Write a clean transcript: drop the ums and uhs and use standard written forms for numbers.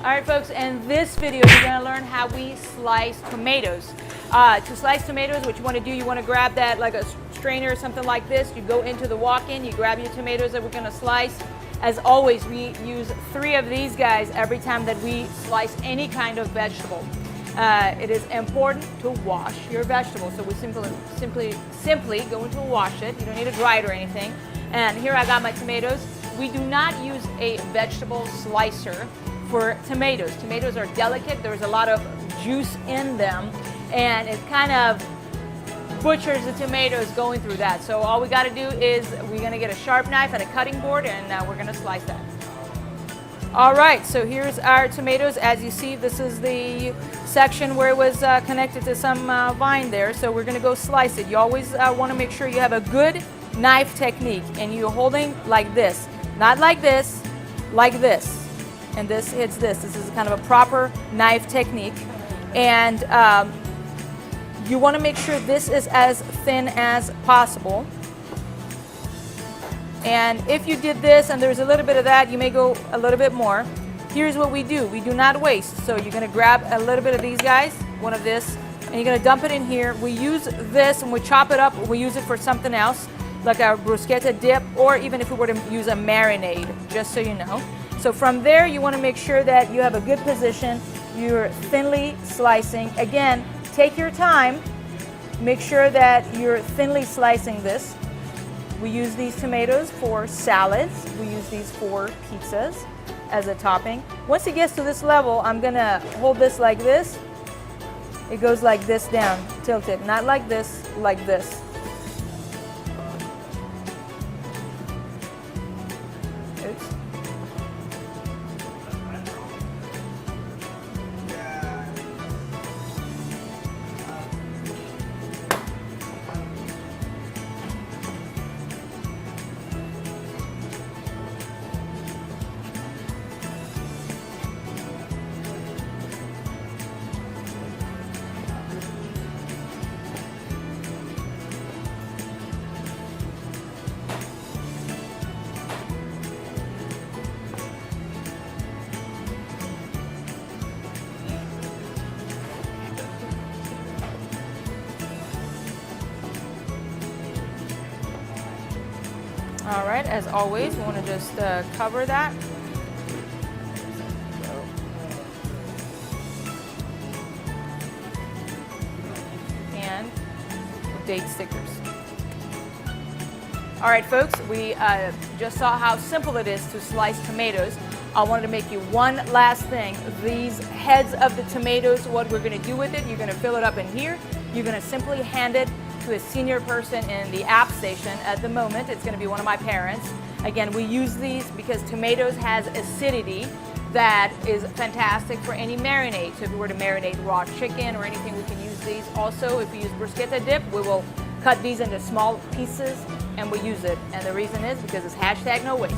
Alright folks, in this video we're going to learn how we slice tomatoes. To slice tomatoes, what you want to do, you want to grab that like a strainer or something like this. You go into the walk-in, you grab your tomatoes that we're going to slice. As always, we use 3 of these guys every time that we slice any kind of vegetable. It is important to wash your vegetables, so we simply go into wash it. You don't need to dry it or anything. And here I got my tomatoes. We do not use a vegetable slicer for tomatoes. Tomatoes are delicate. There's a lot of juice in them, and it kind of butchers the tomatoes going through that. So all we got to do is we're going to get a sharp knife and a cutting board, and we're going to slice that. All right, so here's our tomatoes. As you see, this is the section where it was connected to some vine there. So we're going to go slice it. You always want to make sure you have a good knife technique, and you're holding like this, not like this, like this. And this hits this. This is kind of a proper knife technique. And you want to make sure this is as thin as possible. And if you did this and there's a little bit of that, you may go a little bit more. Here's what we do. We do not waste. So you're going to grab a little bit of these guys, one of this, and you're going to dump it in here. We use this and we chop it up. We use it for something else, like our bruschetta dip, or even if we were to use a marinade, just so you know. So from there, you want to make sure that you have a good position. You're thinly slicing. Again, take your time. Make sure that you're thinly slicing this. We use these tomatoes for salads. We use these for pizzas as a topping. Once it gets to this level, I'm going to hold this like this. It goes like this down, tilted. Not like this, like this. Oops. All right, as always, we want to just cover that. And date stickers. All right, folks, we just saw how simple it is to slice tomatoes. I wanted to make you one last thing. These heads of the tomatoes, what we're going to do with it, you're going to fill it up in here. You're going to simply hand it to a senior person in the app station. At the moment, it's going to be one of my parents. Again, we use these because tomatoes has acidity that is fantastic for any marinade. So if we were to marinate raw chicken or anything, we can use these. Also, if we use bruschetta dip, we will cut these into small pieces and we use it. And the reason is because it's #NoWaste.